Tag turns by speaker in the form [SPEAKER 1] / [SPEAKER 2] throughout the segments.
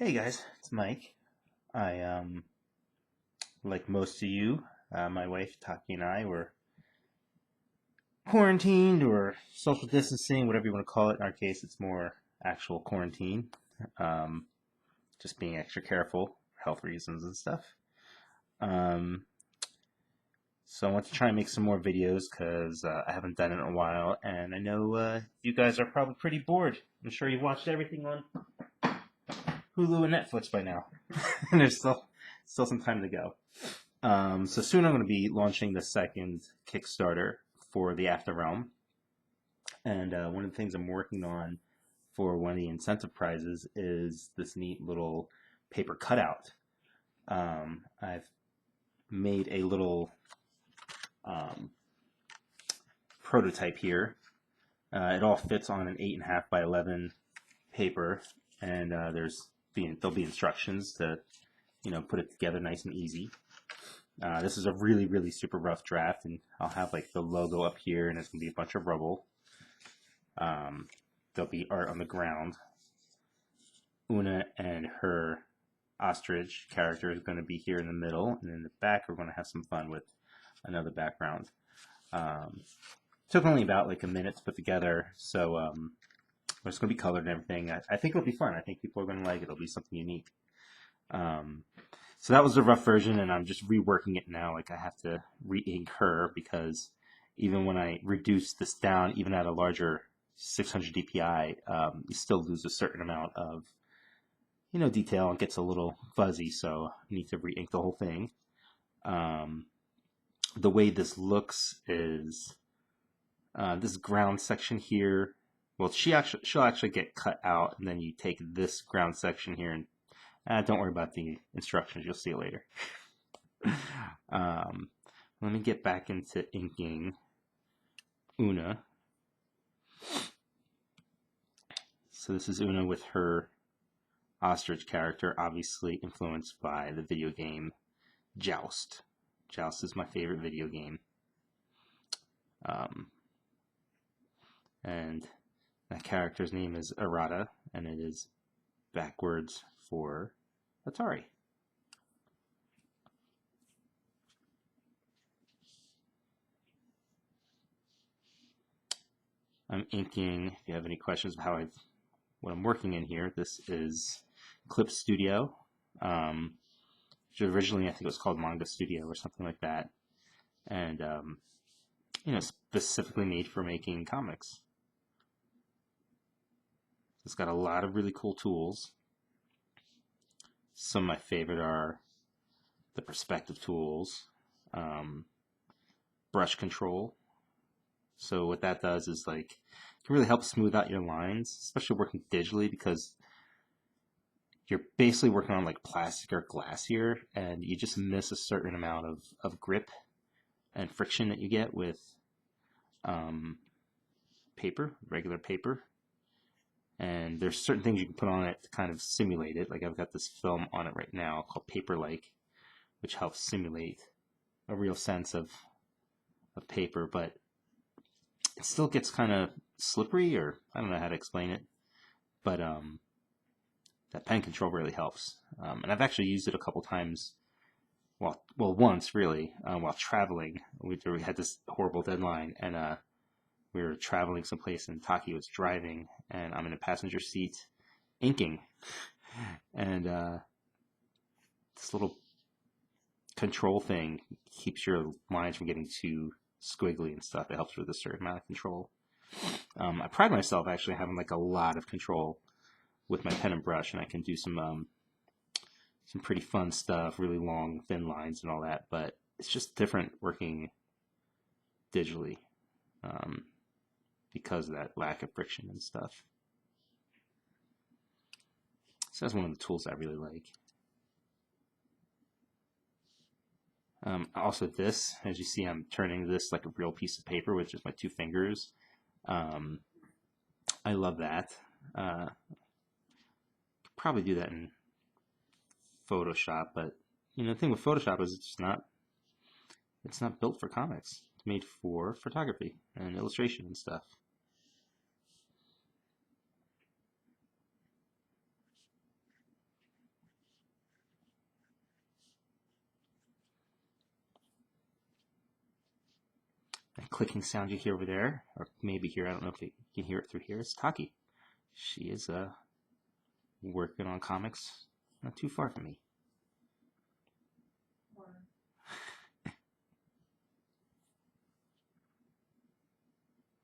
[SPEAKER 1] Hey guys, it's Mike. I like most of you, my wife Taki and I were quarantined or social distancing, whatever you want to call it. In our case, it's more actual quarantine. Um, just being extra careful for health reasons and stuff. Um, so I want to try and make some more videos because I haven't done it in a while, and I know you guys are probably pretty bored. I'm sure you've watched everything on Hulu and Netflix by now, and there's still some time to go. So soon I'm going to be launching the second Kickstarter for the After Realm, and one of the things I'm working on for one of the incentive prizes is this neat little paper cutout. I've made a little prototype here. It all fits on an 8.5 by 11 paper, and there'll be instructions to put it together nice and easy. This is a really super rough draft, and I'll have like the logo up here, and it's gonna be a bunch of rubble. There'll be art on the ground. Una and her ostrich character is going to be here in the middle, and in the back we're going to have some fun with another background. Took only about like a minute to put together, so it's going to be colored and everything. I think it'll be fun. I think people are going to like it. It'll be something unique. So that was the rough version, and I'm just reworking it now. Like I have to re-ink her because even when I reduce this down, even at a larger 600 DPI, you still lose a certain amount of detail and gets a little fuzzy. So I need to re-ink the whole thing. The way this looks is this ground section here. Well, she'll actually get cut out, and then you take this ground section here and don't worry about the instructions. You'll see it later. Let me get back into inking Una. So this is Una with her ostrich character, obviously influenced by the video game Joust. Joust is my favorite video game. And that character's name is Arata, and it is backwards for Atari. I'm inking. If you have any questions about what I'm working in here, this is Clip Studio. Which originally I think it was called Manga Studio or something like that, and specifically made for making comics. It's got a lot of really cool tools. Some of my favorite are the perspective tools, brush control. So what that does is like it can really help smooth out your lines, especially working digitally, because you're basically working on like plastic or glass here, and you just miss a certain amount of grip and friction that you get with paper, regular paper. And there's certain things you can put on it to kind of simulate it. Like I've got this film on it right now called Paper-like, which helps simulate a real sense of paper, but it still gets kind of slippery, or I don't know how to explain it. But that pen control really helps. And I've actually used it a couple times. Well, once really, while traveling. We had this horrible deadline, and we were traveling someplace, and Taki was driving, and I'm in a passenger seat inking. And this little control thing keeps your lines from getting too squiggly and stuff. It helps with a certain amount of control. I pride myself actually having like a lot of control with my pen and brush, and I can do some pretty fun stuff, really long, thin lines and all that, but it's just different working digitally because of that lack of friction and stuff. So that's one of the tools I really like. Also this, as you see, I'm turning this like a real piece of paper with just my 2 fingers. I love that. Probably do that in Photoshop, but the thing with Photoshop is it's not built for comics. It's made for photography and illustration and stuff. clicking sound you hear over there, or maybe here, I don't know if you can hear it through here, is Taki. She is working on comics not too far from me.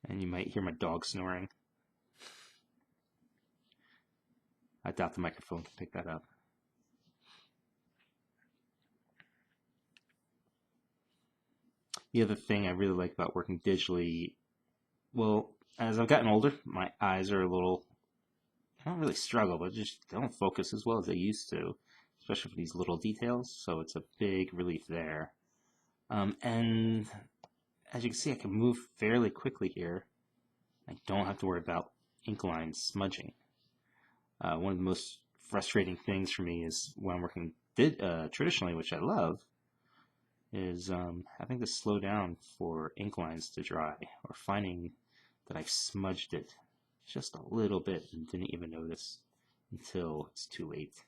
[SPEAKER 1] And you might hear my dog snoring. I doubt the microphone can pick that up. The other thing I really like about working digitally, well, as I've gotten older, my eyes are a little, I don't really struggle, but just don't focus as well as they used to, especially for these little details, so it's a big relief there. And as you can see, I can move fairly quickly here. I don't have to worry about ink lines smudging. One of the most frustrating things for me is when I'm working traditionally, which I love, is having to slow down for ink lines to dry, or finding that I've smudged it just a little bit and didn't even notice until it's too late.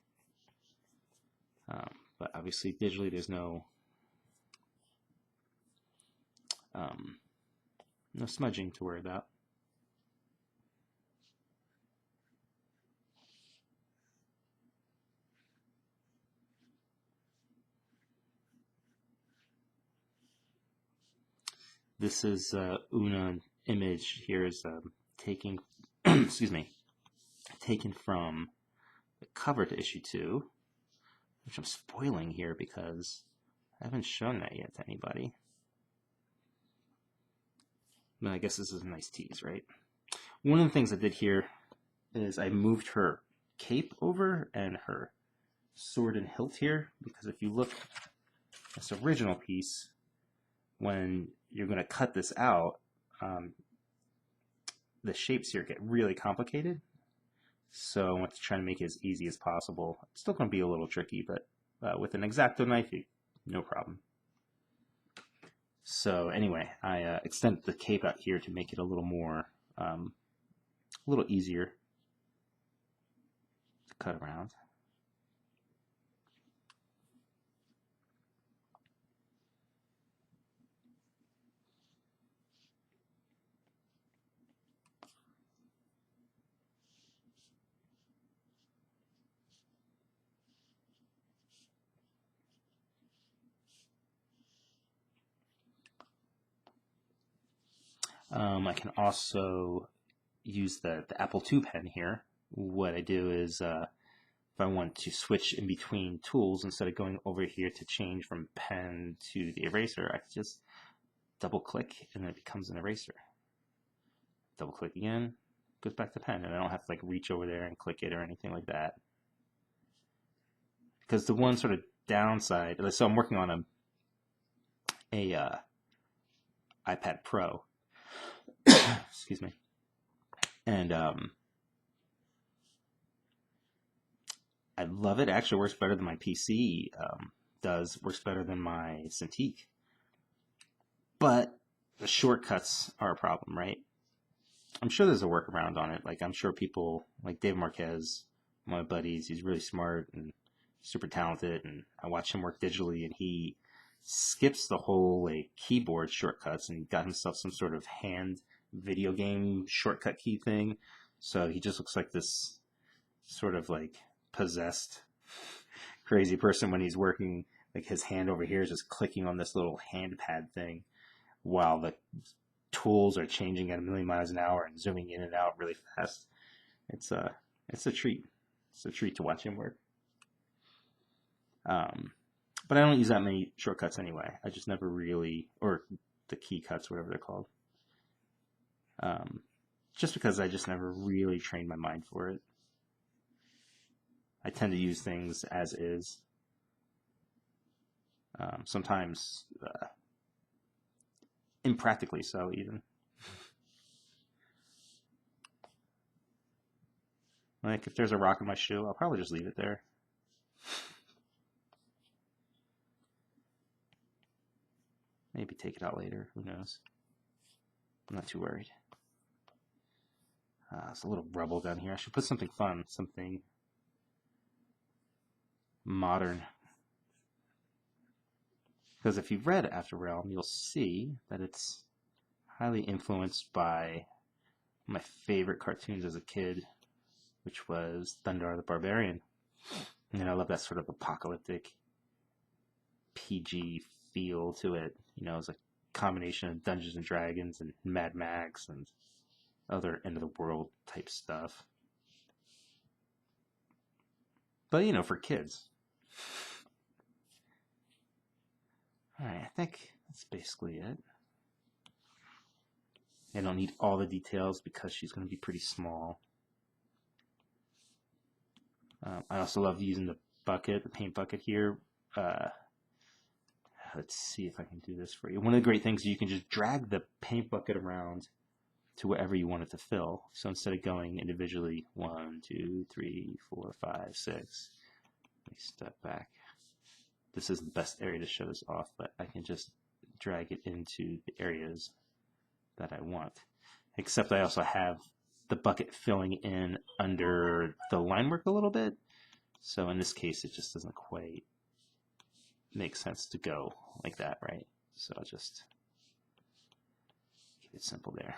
[SPEAKER 1] But obviously digitally there's no smudging to worry about. This is Una image here is taking excuse me, taken from the cover to issue 2, which I'm spoiling here because I haven't shown that yet to anybody. But I guess this is a nice tease, right? One of the things I did here is I moved her cape over and her sword and hilt here, because if you look at this original piece, when you're going to cut this out, the shapes here get really complicated. So I want to try to make it as easy as possible. It's still going to be a little tricky, but with an X-Acto knife, no problem. So anyway, I extended the cape out here to make it a little more, a little easier to cut around. I can also use the Apple II pen here. What I do is if I want to switch in between tools, instead of going over here to change from pen to the eraser, I can just double click and then it becomes an eraser. Double click again, goes back to pen, and I don't have to like reach over there and click it or anything like that. Because the one sort of downside, so I'm working on a iPad Pro, excuse me, and I love it. It actually works better than my PC does. Works better than my Cintiq. But the shortcuts are a problem, right? I'm sure there's a workaround on it. Like I'm sure people like Dave Marquez, one of my buddies, he's really smart and super talented, and I watch him work digitally, and he skips the whole like keyboard shortcuts and he got himself some sort of hand video game shortcut key thing. So he just looks like this sort of like possessed crazy person when he's working. Like his hand over here is just clicking on this little hand pad thing while the tools are changing at 1,000,000 miles an hour and zooming in and out really fast. It's a treat. It's a treat to watch him work. But I don't use that many shortcuts anyway. I just never really, or the key cuts, whatever they're called. Just because I just never really trained my mind for it. I tend to use things as is. Sometimes impractically so, even. Like if there's a rock in my shoe, I'll probably just leave it there. Maybe take it out later. Who knows? I'm not too worried. There's a little rubble down here. I should put something fun, something modern. Because if you've read After Realm, you'll see that it's highly influenced by my favorite cartoons as a kid, which was Thundar the Barbarian. And I love that sort of apocalyptic PG feel to it. You know, it's a combination of Dungeons and Dragons and Mad Max and other end of the world type stuff. But, you know, for kids. Alright, I think that's basically it. I don't need all the details because she's going to be pretty small. I also love using the bucket, the paint bucket here. Let's see if I can do this for you. One of the great things is you can just drag the paint bucket around to wherever you want it to fill. So instead of going individually, 1, 2, 3, 4, 5, 6, let me step back. This is the best area to show this off, but I can just drag it into the areas that I want. Except I also have the bucket filling in under the line work a little bit. So in this case, it just doesn't quite make sense to go like that, right? So I'll just keep it simple there.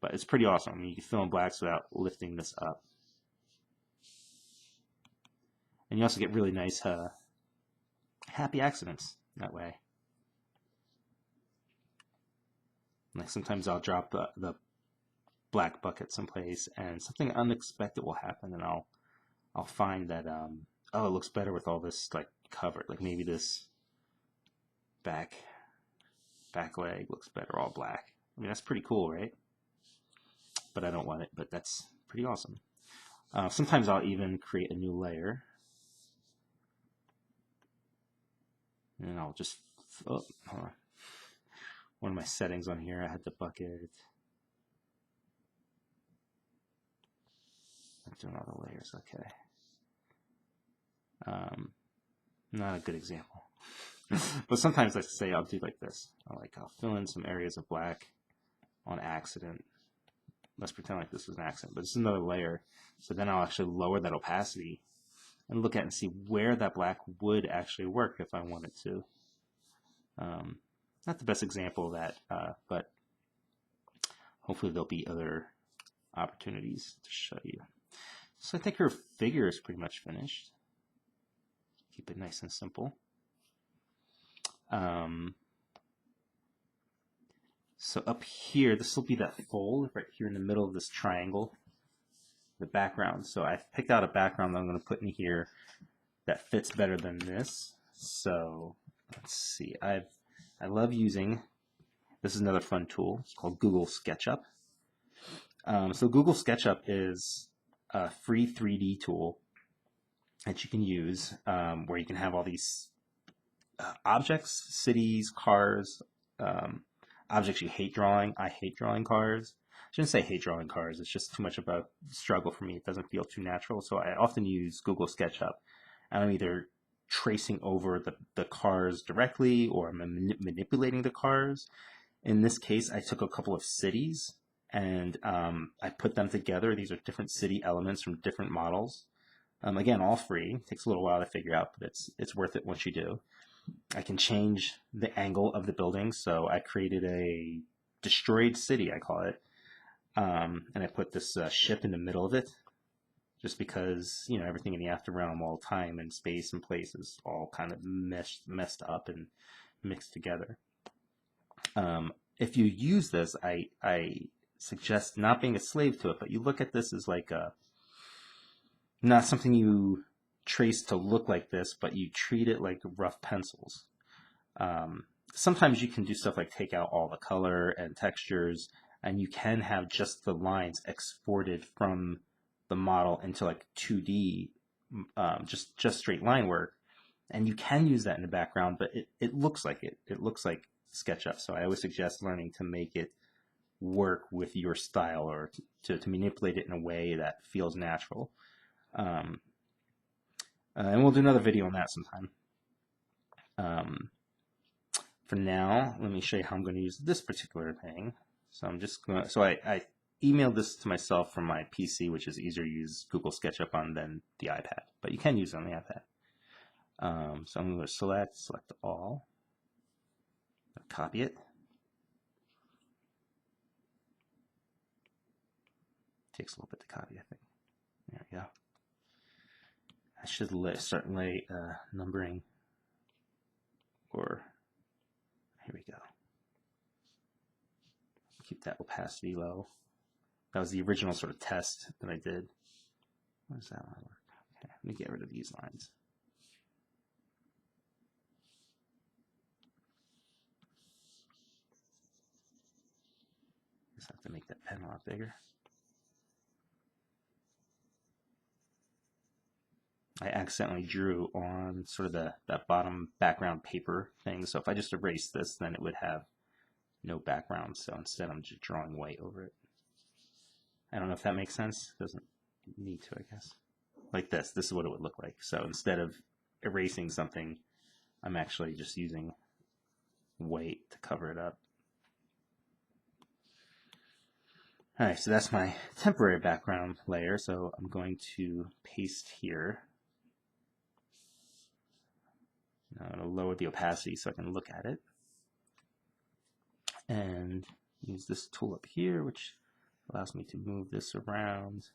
[SPEAKER 1] But it's pretty awesome. I mean, you can fill in blacks without lifting this up. And you also get really nice happy accidents that way. Like sometimes I'll drop the black bucket someplace and something unexpected will happen, and I'll find that oh, it looks better with all this like covered. Like maybe this back leg looks better all black. I mean, that's pretty cool, right? But I don't want it, but that's pretty awesome. Sometimes I'll even create a new layer. And I'll just, oh, hold on. One of my settings on here, I had the bucket. I'm doing all the layers, okay. Not a good example. But sometimes I say I'll do like this. I'll fill in some areas of black on accident. Let's pretend like this was an accident, but this is another layer. So then I'll actually lower that opacity and look at and see where that black would actually work if I wanted to. Not the best example of that, but hopefully there'll be other opportunities to show you. So I think her figure is pretty much finished. Keep it nice and simple. So up here, this will be that fold right here in the middle of this triangle, the background. So I've picked out a background that I'm going to put in here that fits better than this. So let's see. I love using, this is another fun tool. It's called Google SketchUp. So Google SketchUp is a free 3D tool that you can use where you can have all these objects, cities, cars, objects you hate drawing. I hate drawing cars. I shouldn't say hate drawing cars. It's just too much of a struggle for me. It doesn't feel too natural. So I often use Google SketchUp. And I'm either tracing over the cars directly or I'm manipulating the cars. In this case, I took a couple of cities and I put them together. These are different city elements from different models. Again, all free. It takes a little while to figure out, but it's worth it once you do. I can change the angle of the building, so I created a destroyed city, I call it, and I put this ship in the middle of it, just because, you know, everything in the After Realm, all time and space and place is all kind of messed up and mixed together. If you use this, I suggest not being a slave to it, but you look at this as like not something you trace to look like this, but you treat it like rough pencils. Sometimes you can do stuff like take out all the color and textures, and you can have just the lines exported from the model into like 2D, just straight line work, and you can use that in the background, but it looks like it looks like SketchUp. So I always suggest learning to make it work with your style, or to manipulate it in a way that feels natural. And we'll do another video on that sometime. For now, let me show you how I'm going to use this particular thing. So I'm just going to, so I emailed this to myself from my PC, which is easier to use Google SketchUp on than the iPad, but you can use it on the iPad. So I'm going to select all, copy it, Takes a little bit to copy, I think. There we go. I should start numbering, or here we go. Keep that opacity low. That was the original sort of test that I did. What does that one work? Okay, let me get rid of these lines. Just have to make that pen a lot bigger. I accidentally drew on sort of that bottom background paper thing. So if I just erase this, then it would have no background. So instead, I'm just drawing white over it. I don't know if that makes sense. Doesn't need to, I guess. Like this. This is what it would look like. So instead of erasing something, I'm actually just using white to cover it up. Alright, so that's my temporary background layer. So I'm going to paste here. Now I'm going to lower the opacity so I can look at it. And use this tool up here, which allows me to move this around.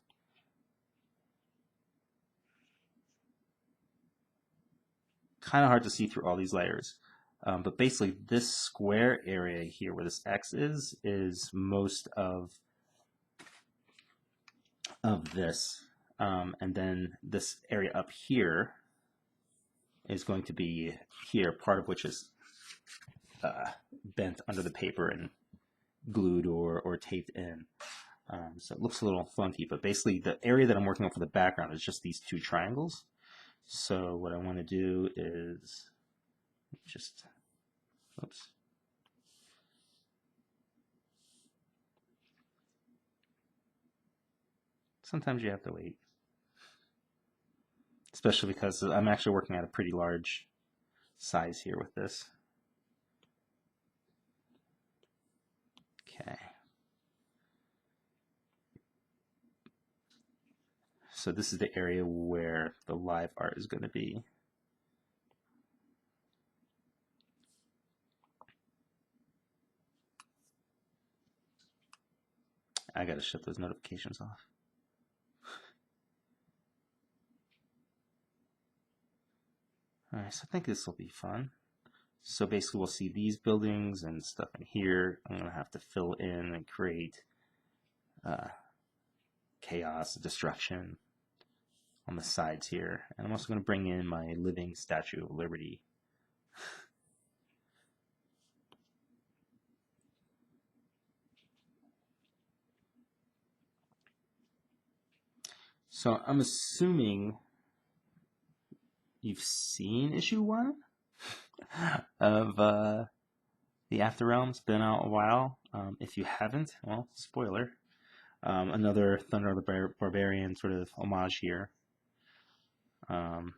[SPEAKER 1] Kind of hard to see through all these layers. But basically this square area here where this X is most of this. And then this area up here is going to be here, part of which is bent under the paper and glued or taped in. So it looks a little funky, but basically the area that I'm working on for the background is just these two triangles. So what I want to do is just, oops. Sometimes you have to wait, especially because I'm actually working at a pretty large size here with this. Okay. So this is the area where the live art is going to be. I got to shut those notifications off. All right, so I think this will be fun. So basically we'll see these buildings and stuff in here. I'm going to have to fill in and create chaos, destruction on the sides here. And I'm also going to bring in my living Statue of Liberty. So I'm assuming you've seen issue 1 of the After Realm. It's been out a while. If you haven't, well, spoiler. Another Thunder the Barbarian sort of homage here. There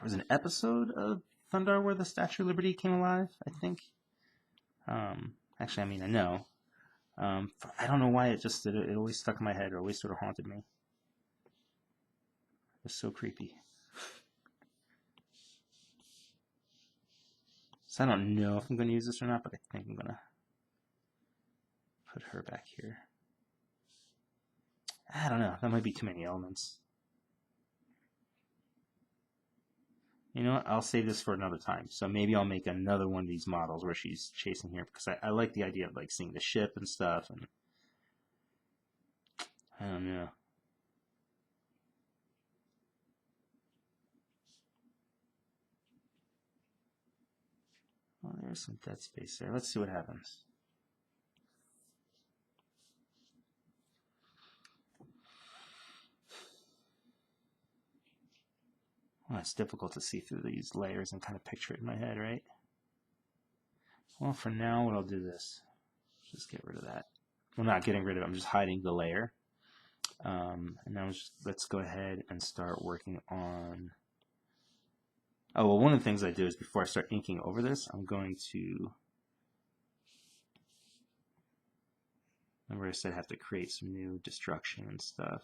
[SPEAKER 1] was an episode of Thunder where the Statue of Liberty came alive, I think. Actually, I mean, I know. I don't know why it always stuck in my head. It always sort of haunted me. It was so creepy. So I don't know if I'm going to use this or not, but I think I'm going to put her back here. I don't know. That might be too many elements. You know what? I'll save this for another time. So maybe I'll make another one of these models where she's chasing here, because I like the idea of like seeing the ship and stuff. And I don't know. Well, there's some dead space there. Let's see what happens. Well, it's difficult to see through these layers and kind of picture it in my head, right? Well, for now, what I'll do this. Just get rid of that. Well, not getting rid of it. I'm just hiding the layer. And now let's go ahead and start working on... Oh, well, one of the things I do is before I start inking over this, I'm going to... Remember I said I have to create some new destruction and stuff.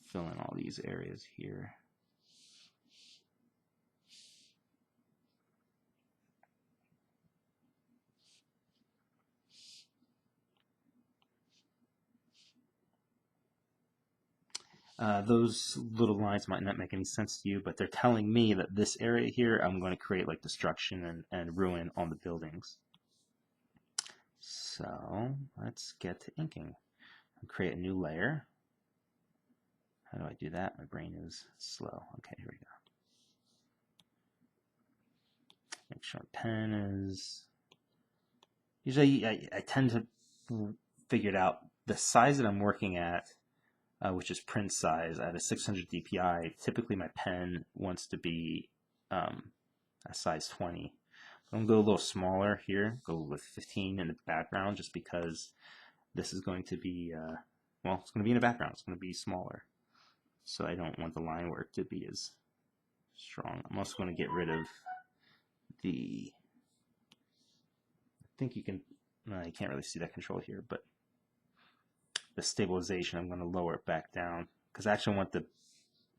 [SPEAKER 1] Fill in all these areas here. Those little lines might not make any sense to you, but they're telling me that this area here, I'm going to create like destruction and ruin on the buildings. So let's get to inking. I'll create a new layer. How do I do that? My brain is slow. Okay, here we go. Make sure my pen is... Usually I tend to figure it out. The size that I'm working at, which is print size at a 600 dpi, typically my pen wants to be a size 20. I'm going to go a little smaller here, go with 15 in the background, just because this is going to be, well, it's going to be in the background. It's going to be smaller. So I don't want the line work to be as strong. I'm also going to get rid of the, I think you can, no, you can't really see that control here, but the stabilization, I'm going to lower it back down, because I actually want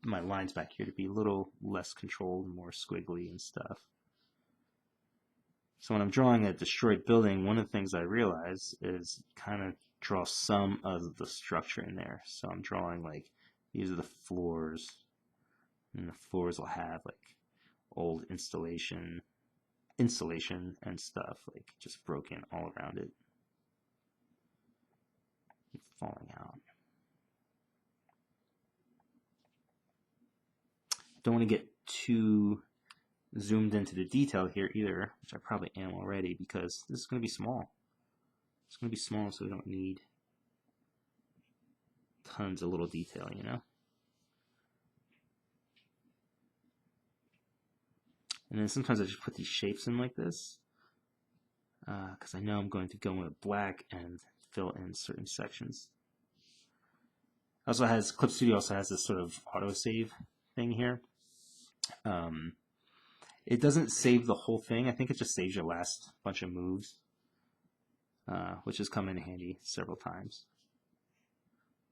[SPEAKER 1] my lines back here to be a little less controlled, more squiggly and stuff. So when I'm drawing a destroyed building, one of the things I realize is kind of draw some of the structure in there. So I'm drawing like, these are the floors, and the floors will have like old insulation and stuff, like just broken all around it, falling out. Don't want to get too zoomed into the detail here either, which I probably am already, because this is going to be small. It's going to be small, so we don't need tons of little detail, you know? And then sometimes I just put these shapes in like this, because I know I'm going to go with black and fill in certain sections. Also has, Clip Studio also has this sort of autosave thing here. It doesn't save the whole thing. I think it just saves your last bunch of moves, which has come in handy several times.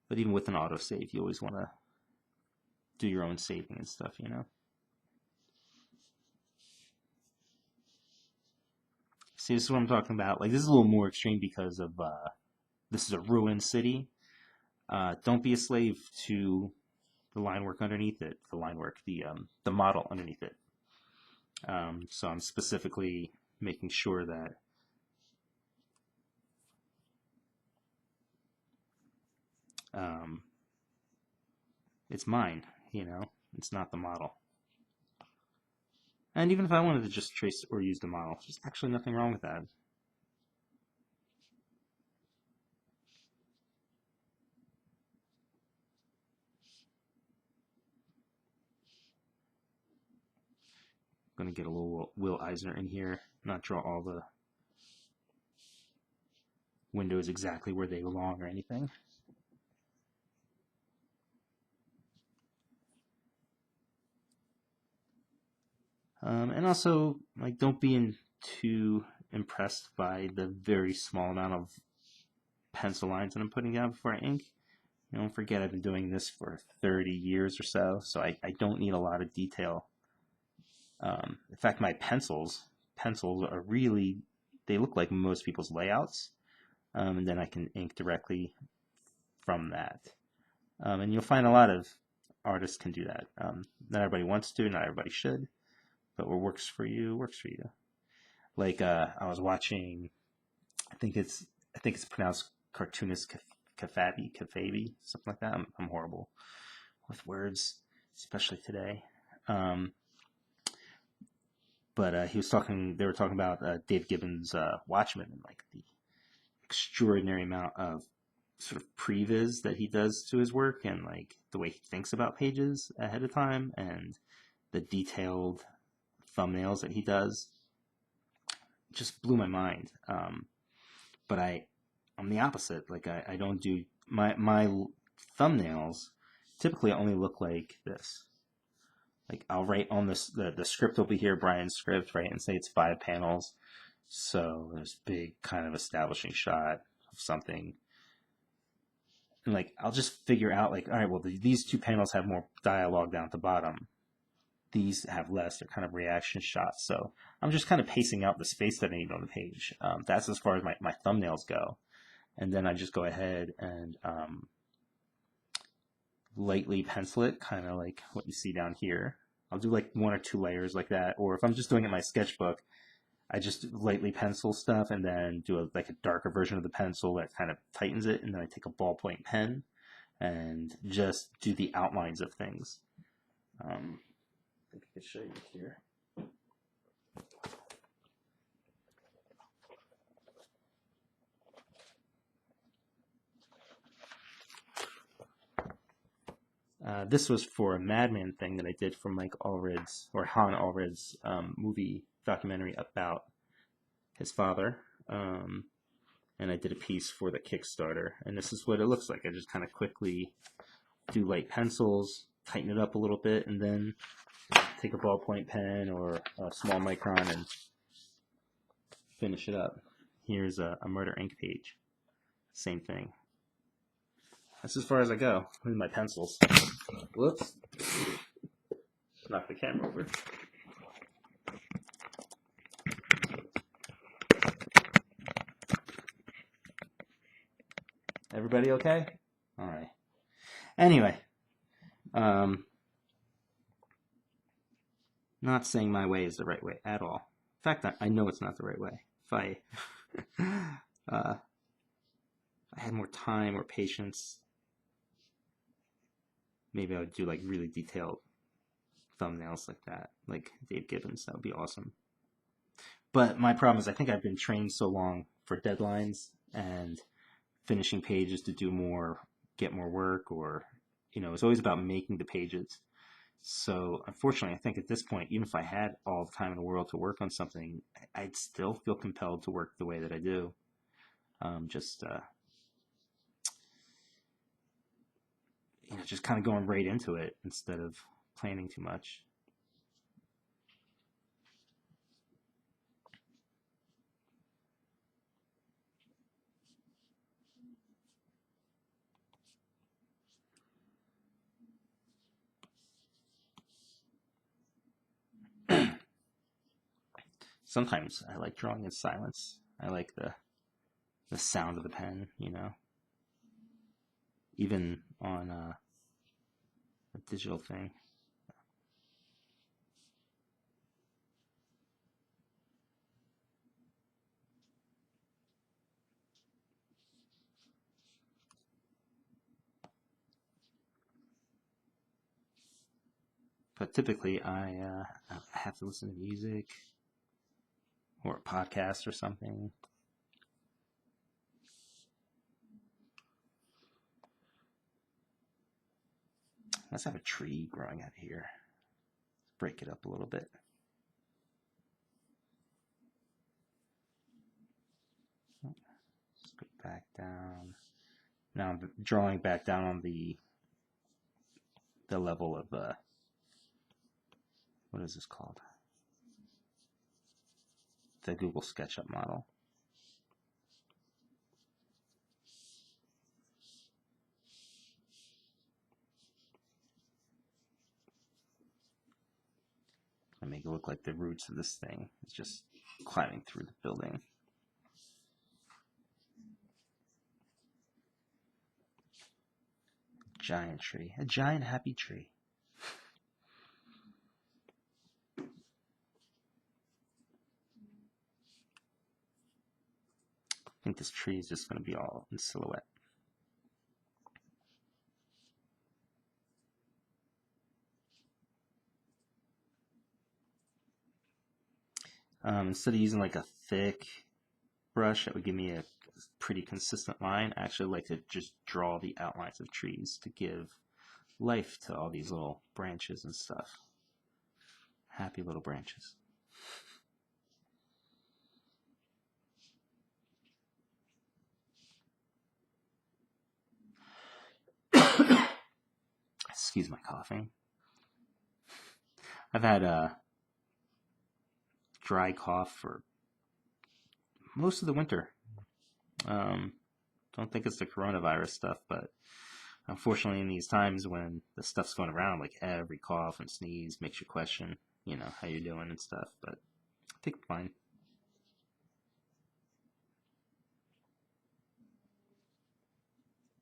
[SPEAKER 1] But even with an autosave, you always want to do your own saving and stuff, you know? See, this is what I'm talking about. Like, this is a little more extreme because of, this is a ruined city. Don't be a slave to the line work underneath it. The model underneath it. So I'm specifically making sure that it's mine, you know, it's not the model. And even if I wanted to just trace or use the model, there's actually nothing wrong with that. I'm going to get a little Will Eisner in here, not draw all the windows exactly where they belong or anything. And also, like, don't be too impressed by the very small amount of pencil lines that I'm putting down before I ink. Don't forget, I've been doing this for 30 years or so I don't need a lot of detail. In fact, my pencils are really, they look like most people's layouts, and then I can ink directly from that. And you'll find a lot of artists can do that. Not everybody wants to, not everybody should, but what works for you works for you. Like I was watching, I think it's pronounced cartoonist Kafabi, something like that. I'm horrible with words, especially today. But they were talking about Dave Gibbons' Watchmen, and like the extraordinary amount of sort of previs that he does to his work, and like the way he thinks about pages ahead of time, and the detailed thumbnails that he does. It just blew my mind. But I'm the opposite. Like I don't do my thumbnails typically only look like this. Like I'll write on this, the script will be here, Brian's script, right, and say it's 5 panels. So there's big kind of establishing shot of something. And like I'll just figure out like, all right, well these 2 panels have more dialogue down at the bottom. These have less, they're kind of reaction shots. So I'm just kind of pacing out the space that I need on the page. That's as far as my thumbnails go. And then I just go ahead and lightly pencil it, kind of like what you see down here. I'll do like 1 or 2 layers like that, or if I'm just doing it in my sketchbook, I just lightly pencil stuff and then do like a darker version of the pencil that kind of tightens it, and then I take a ballpoint pen and just do the outlines of things. I think I can show you here. This was for a Madman thing that I did for Mike Allred's, or Han Allred's movie documentary about his father. And I did a piece for the Kickstarter, and this is what it looks like. I just kind of quickly do light pencils, tighten it up a little bit, and then take a ballpoint pen or a small micron and finish it up. Here's a Murder Ink page. Same thing. That's as far as I go with my pencils. Whoops. Knock the camera over. Everybody okay? All right. Anyway, not saying my way is the right way at all. In fact, I know it's not the right way. If I had more time or patience, maybe I would do like really detailed thumbnails like that, like Dave Gibbons. That would be awesome. But my problem is I think I've been trained so long for deadlines and finishing pages to do more, get more work, or, it's always about making the pages. So unfortunately, I think at this point, even if I had all the time in the world to work on something, I'd still feel compelled to work the way that I do. Just kind of going right into it instead of planning too much. Sometimes I like drawing in silence. I like the sound of the pen, even on a digital thing. But typically I have to listen to music or a podcast or something. Let's have a tree growing out here. Break it up a little bit. Let's go back down. Now I'm drawing back down on the level of what is this called? The Google SketchUp model. I make it look like the roots of this thing is just climbing through the building. Giant tree. A giant happy tree. I think this tree is just going to be all in silhouette. Instead of using like a thick brush that would give me a pretty consistent line, I actually like to just draw the outlines of trees to give life to all these little branches and stuff. Happy little branches. Excuse my coughing. I've had a dry cough for most of the winter. Don't think it's the coronavirus stuff, but unfortunately in these times when the stuff's going around, like every cough and sneeze makes you question, how you're doing and stuff, but I think I'm fine.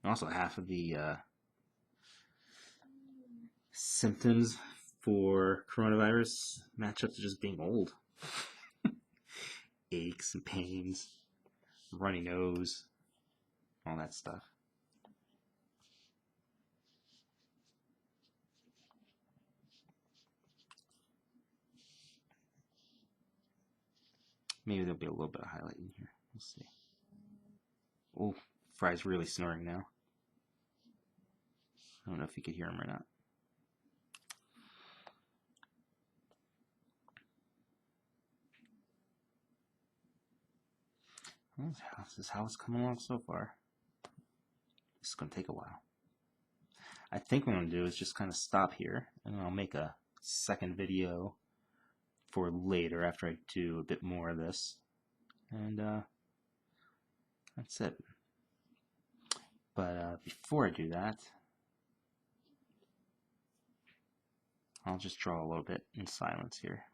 [SPEAKER 1] Also, half of the symptoms for coronavirus match up to just being old. Aches and pains, runny nose, all that stuff. Maybe there'll be a little bit of highlight in here. We'll see. Oh, Fry's really snoring now. I don't know if you could hear him or not. This is how it's coming along so far. This is going to take a while. I think what I'm going to do is just kind of stop here, and I'll make a second video for later after I do a bit more of this. And that's it. But before I do that, I'll just draw a little bit in silence here.